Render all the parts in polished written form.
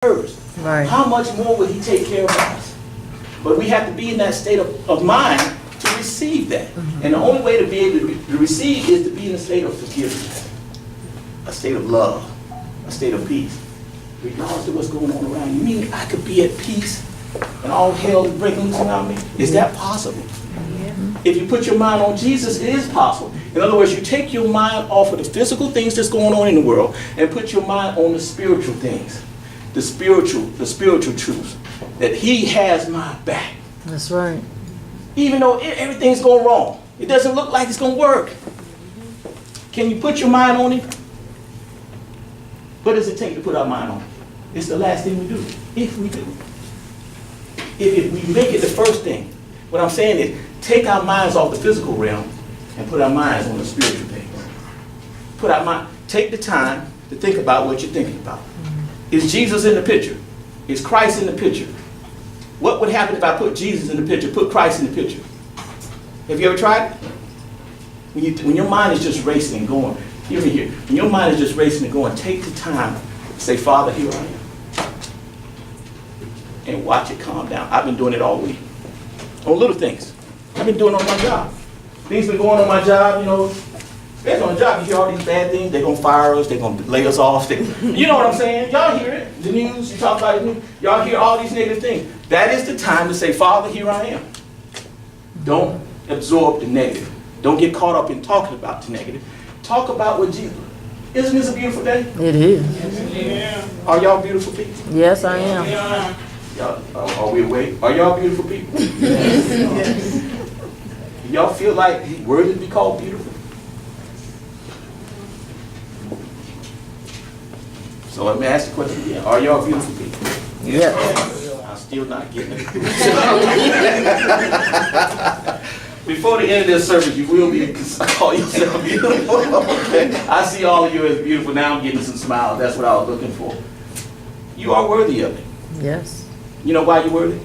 hers. Right. How much more will he take care of us? But we have to be in that state of mind to receive that. And the only way to be able to receive is to be in a state of forgiveness, a state of love, a state of peace. Regardless of what's going on around you. You mean I could be at peace and all hell is breaking loose around me? Is that possible? If you put your mind on Jesus, it is possible. In other words, you take your mind off of the physical things that's going on in the world and put your mind on the spiritual things, the spiritual truths, that he has my back. That's right. Even though everything's going wrong, it doesn't look like it's going to work. Can you put your mind on it? What does it take to put our mind on it? It's the last thing we do, if we do. If we make it the first thing. What I'm saying is, take our minds off the physical realm and put our minds on the spiritual things. Take the time to think about what you're thinking about. Is Jesus in the picture? Is Christ in the picture? What would happen if I put Jesus in the picture, put Christ in the picture? Have you ever tried it? When your mind is just racing and going, hear me here. When your mind is just racing and going, take the time to say, Father, here I am. And watch it calm down. I've been doing it all week. On little things. I've been doing it on my job. Things been going on my job, you know. Especially on the job, you hear all these bad things. They're going to fire us. They're going to lay us off. You know what I'm saying? Y'all hear it. The news, you talk about it. Y'all hear all these negative things. That is the time to say, Father, here I am. Don't absorb the negative. Don't get caught up in talking about the negative. Talk about what Jesus. Isn't this a beautiful day? It is. Yeah. Are y'all beautiful people? Yes, I am. Are we awake? Are y'all beautiful people? Yes. Y'all feel like worthy to be called beautiful? So let me ask the question again. Are y'all beautiful people? Yes. I'm still not getting it. Before the end of this service, you will be call yourself beautiful. Okay. I see all of you as beautiful. Now I'm getting some smiles. That's what I was looking for. You are worthy of it. Yes. You know why you're worthy?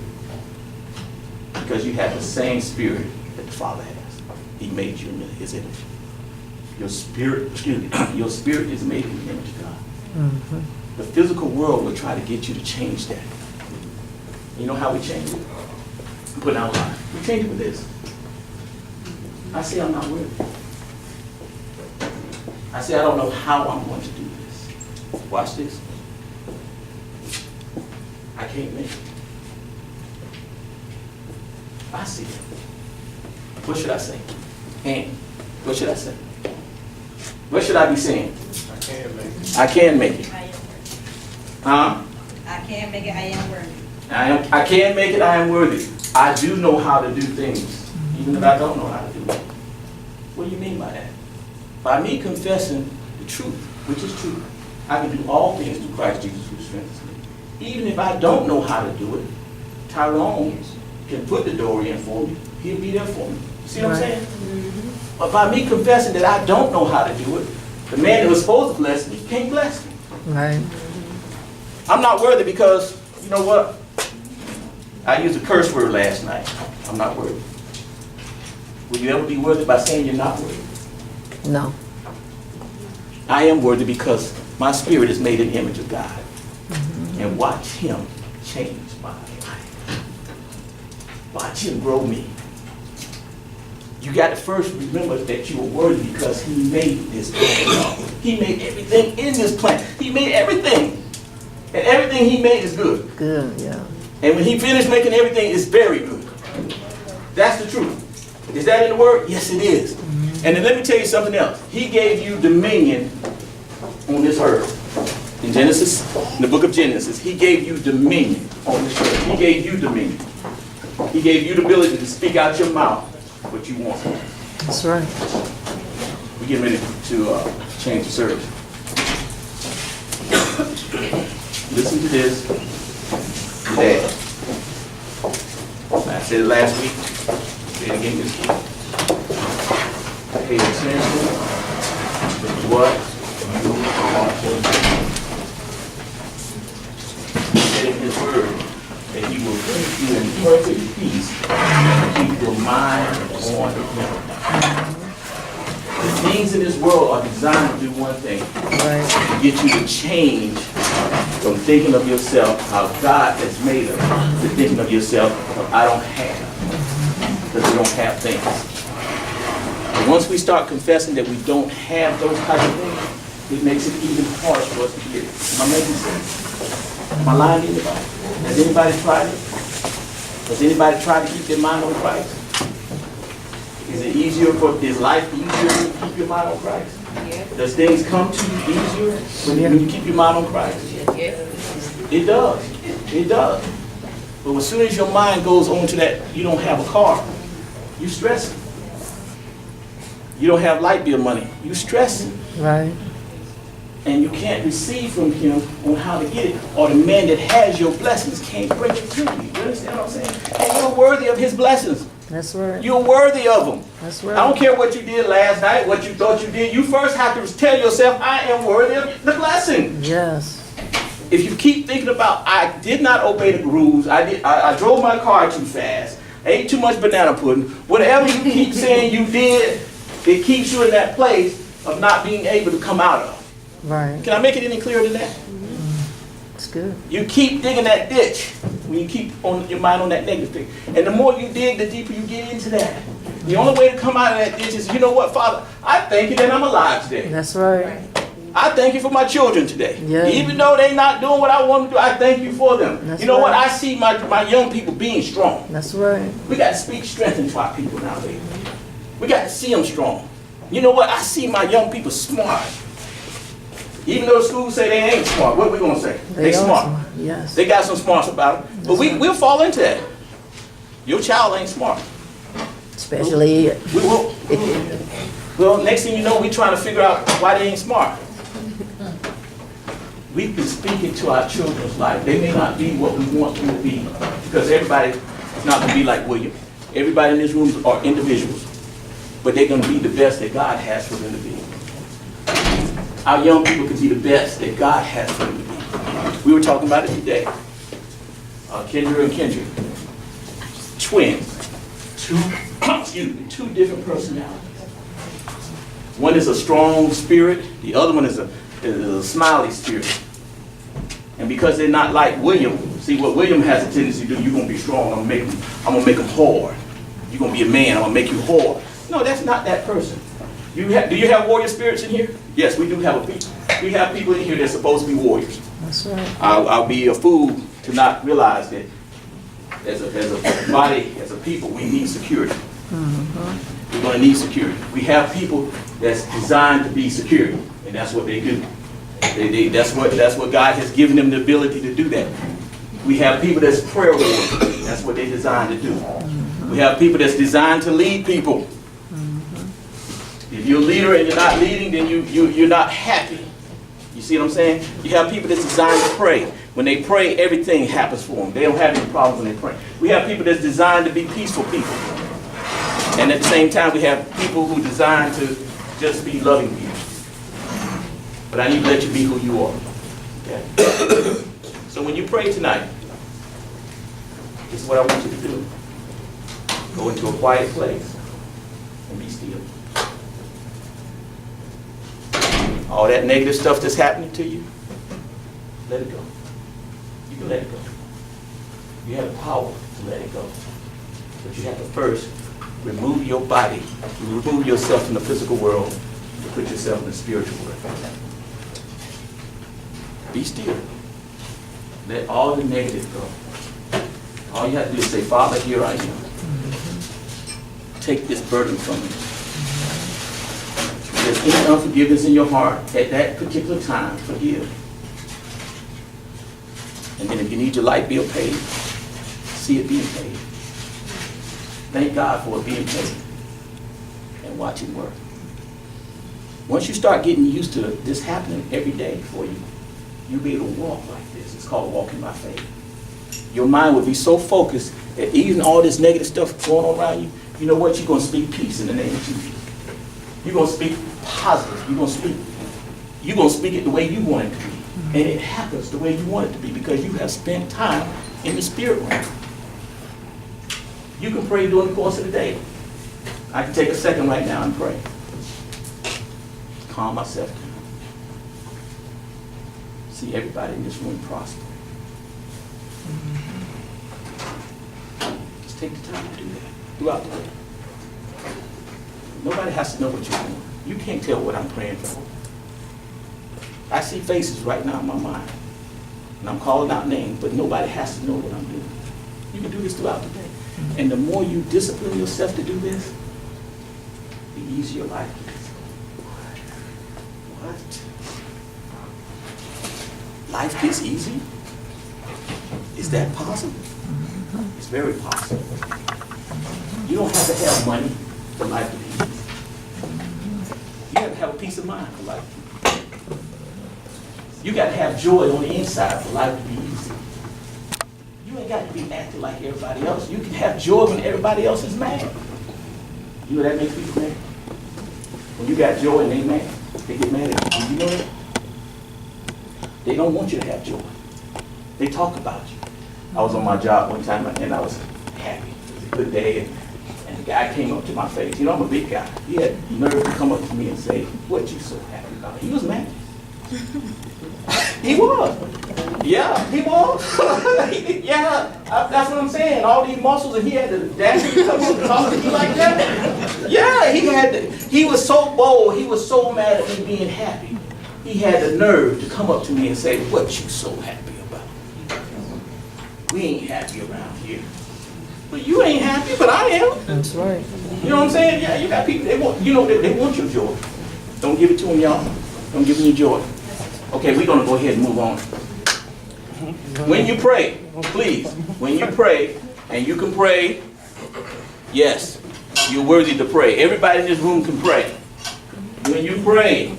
Because you have the same spirit that the Father has. He made you in his image. Your spirit, your spirit is made in the image of God. Mm-hmm. The physical world will try to get you to change that. You know how we change it? Put out life. We change it with this. I say I'm not worthy. I say I don't know how I'm going to do this. Watch this. I can't make it. I see it. What should I say? And what should I say? What should I be saying? I can make it. I can make it. Huh? I can make it. I am worthy. I can make it. I am worthy. I do know how to do things, even if I don't know how to do it. What do you mean by that? By me confessing the truth, which is true. I can do all things through Christ Jesus who strengthens me. Even if I don't know how to do it, Tyrone can put the door in for me. He'll be there for me. You see what I'm saying? Mm-hmm. But by me confessing that I don't know how to do it, the man that was supposed to bless me can't bless me. Right. I'm not worthy because, you know what? I used a curse word last night. I'm not worthy. Will you ever be worthy by saying you're not worthy? No. I am worthy because my spirit is made in the image of God. Mm-hmm. And watch him change my life. Watch him grow me. You got to first remember that you are worthy because he made this planet. He made everything in this planet. He made everything. And everything he made is good. Good, yeah. And when he finished making everything, it's very good. That's the truth. Is that in the word? Yes, it is. Mm-hmm. And then let me tell you something else. He gave you dominion on this earth. In Genesis, in the book of Genesis, he gave you dominion on this earth. He gave you dominion. He gave you the ability to speak out your mouth what you want. That's right. We're getting ready to change the service. Listen to this. Dad. I said it last week. Say it again this week. Pay attention to what you want to do. He said in his word that he will keep you in perfect peace and keep your mind on him. The things in this world are designed to do one thing. Right. To get you to change from thinking of yourself how God has made us to thinking of yourself of I don't have, because we don't have things. And once we start confessing that we don't have those type of things, it makes it even harder for us to get it. Am I making sense? Am I lying to anybody? Has anybody tried it? Has anybody tried to keep their mind on Christ? Is life easier when you keep your mind on Christ? Does things come to you easier when you keep your mind on Christ? It does. It does. But as soon as your mind goes on to that, you don't have a car, you stressing. You don't have light bill money, you stressing. Right. And you can't receive from him on how to get it. Or the man that has your blessings can't bring it to you. You understand what I'm saying? And you're worthy of his blessings. That's right. You're worthy of them. That's right. I don't care what you did last night, what you thought you did. You first have to tell yourself, I am worthy of the blessing. Yes. If you keep thinking about, I did not obey the rules, I drove my car too fast, ate too much banana pudding, whatever you keep saying you did, it keeps you in that place of not being able to come out of. Right. Can I make it any clearer than that? It's good. You keep digging that ditch when you keep on your mind on that negative thing. And the more you dig, the deeper you get into that. The only way to come out of that ditch is, you know what, Father, I thank you that I'm alive today. That's right. I thank you for my children today. Yeah. Even though they're not doing what I want to do, I thank you for them. That's you know what? right. I see my young people being strong. That's right. We got to speak strength into our people nowadays. We got to see them strong. You know what? I see my young people smart. Even though the schools say they ain't smart, what are we going to say? They are smart. Yes. They got some smarts about them. But we'll fall into that. Your child ain't smart. Especially We will. Well, next thing you know, we're trying to figure out why they ain't smart. We've been speaking to our children's life. They may not be what we want them to be, because everybody is not going to be like William. Everybody in this room are individuals, but they're going to be the best that God has for them to be. Our young people can be the best that God has for them to be. We were talking about it today. Kendra and Kendrick, twins, two different personalities. One is a strong spirit, the other one is a smiley spirit. And because they're not like William, see what William has a tendency to do, you're going to be strong, I'm going to make them hard. You're going to be a man, I'm going to make you hard. No, that's not that person. Do you have warrior spirits in here? Yes, we do have we have people in here that's supposed to be warriors. That's right. I'll be a fool to not realize that as a body, as a people, we need security. Mm-hmm. We're going to need security. We have people that's designed to be secure, and that's what they do. That's what God has given them the ability to do that. We have people that's prayer warriors. That's what they're designed to do. Mm-hmm. We have people that's designed to lead people. If you're a leader and you're not leading, then you're not happy. You see what I'm saying? You have people that's designed to pray. When they pray, everything happens for them. They don't have any problems when they pray. We have people that's designed to be peaceful people. And at the same time, we have people who are designed to just be loving people. But I need to let you be who you are. Okay? So when you pray tonight, this is what I want you to do. Go into a quiet place and be still. All that negative stuff that's happening to you, let it go. You can let it go. You have the power to let it go. But you have to first remove your body, remove yourself from the physical world, to put yourself in the spiritual world. Be still. Let all the negative go. All you have to do is say, Father, here I am. Take this burden from me. If there's any unforgiveness in your heart at that particular time, forgive. And then if you need your light bill paid, see it being paid. Thank God for it being paid. And watch it work. Once you start getting used to this happening every day for you, you'll be able to walk like this. It's called walking by faith. Your mind will be so focused that even all this negative stuff going on around you, you know what? You're going to speak peace in the name of Jesus. You're going to speak positive. You're going to speak it the way you want it to be. And it happens the way you want it to be because you have spent time in the spirit realm. You can pray during the course of the day. I can take a second right now and pray. Calm myself down. see everybody in this room prosper. Just take the time to do that throughout the day. Nobody has to know what you're doing. You can't tell what I'm praying for. I see faces right now in my mind, and I'm calling out names, but nobody has to know what I'm doing. You can do this throughout the day. And the more you discipline yourself to do this, the easier life gets. What? Life gets easy? Is that possible? It's very possible. You don't have to have money for life to be easy. You have to have a peace of mind for life. You got to have joy on the inside for life to be easy. You ain't got to be acting like everybody else. You can have joy when everybody else is mad. You know that makes people mad? When you got joy and they mad, they get mad at you. You know that? They don't want you to have joy. They talk about you. I was on my job one time and I was happy. It was a good day. And the guy came up to my face. You know, I'm a big guy. He had the nerve to come up to me and say, "What you so happy about?" He was mad. He was. Yeah, he was. Yeah, that's what I'm saying. All these muscles, and he had to dance and come up and talk to me like that. Yeah, he was so bold. He was so mad at me being happy. He had the nerve to come up to me and say, "What you so happy about?" We ain't happy around here. But you ain't happy, but I am. That's right. You know what I'm saying? Yeah, you got people, they want your joy. Don't give it to them, y'all. Don't give them your joy. Okay, we're going to go ahead and move on. When you pray, please, when you pray, and you can pray, yes, you're worthy to pray. Everybody in this room can pray. When you pray,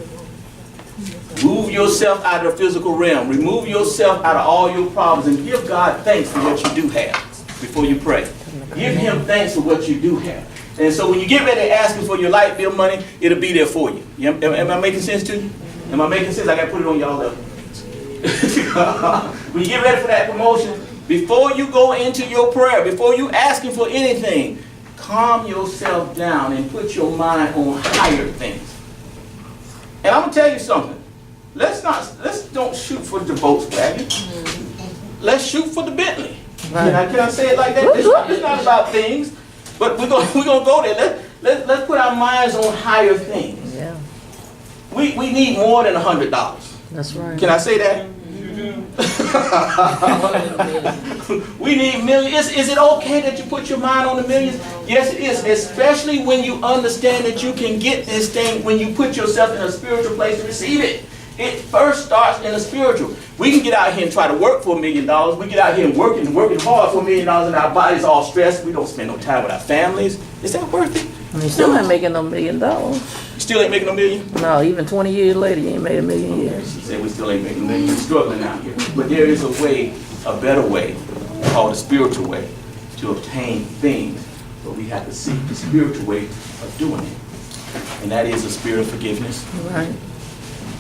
move yourself out of the physical realm. Remove yourself out of all your problems and give God thanks for what you do have before you pray. Give him thanks for what you do have. And so when you get ready to ask him for your light bill money, it'll be there for you. Am I making sense to you? Am I making sense? I got to put it on y'all level. When you get ready for that promotion, before you go into your prayer, before you asking for anything, calm yourself down and put your mind on higher things. And I'm gonna tell you something. Let's don't shoot for the Volkswagen. Let's shoot for the Bentley. Right. Can I say it like that? It's not about things, but we're gonna go there. Let's put our minds on higher things. Yeah. We need more than $100. That's right. Can I say that? We need millions. Is it okay that you put your mind on the millions? Yes, it is. Especially when you understand that you can get this thing when you put yourself in a spiritual place to receive it. It first starts in a spiritual. We can get out here and try to work for $1 million. We get out here and working hard for $1 million, and our body's all stressed. We don't spend no time with our families. Is that worth it? And you still ain't making no $1 million. You still ain't making no million? No, even 20 years later, you ain't made $1 million yet. She said we still ain't making a million. We're struggling out here. But there is a way, a better way, called the spiritual way, to obtain things. But we have to seek the spiritual way of doing it. And that is a spirit of forgiveness. Right.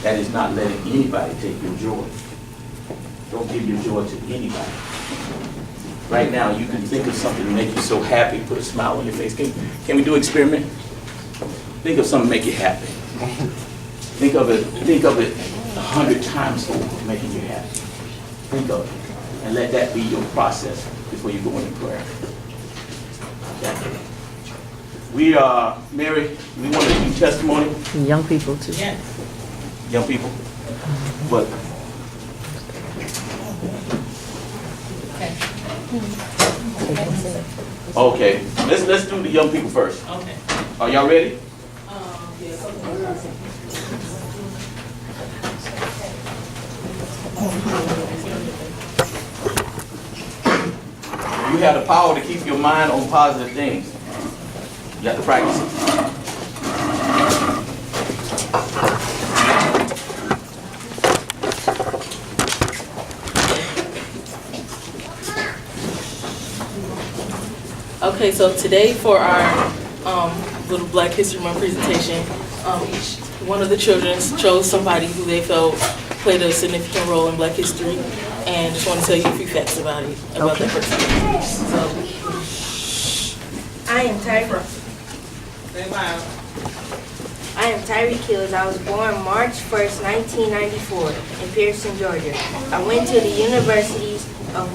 That is not letting anybody take your joy. Don't give your joy to anybody. Right now, you can think of something to make you so happy, put a smile on your face. Can we do an experiment? Think of something to make you happy. Think of it 100 times over, making you happy. Think of it. And let that be your process before you go into prayer. Okay. We are, Mary, we want to do testimony. And young people too. Yes. Young people. But okay, let's do the young people first. Okay. Are y'all ready? You have the power to keep your mind on positive things. You have to practice it. Okay, so today for our little Black History Month presentation, each one of the children chose somebody who they felt played a significant role in Black history, and just want to tell you a few facts about it, about that person. So, I am Tyra. Say loud. I am Tyreek Hills. I was born March 1st, 1994 in Pearson, Georgia. I went to the universities of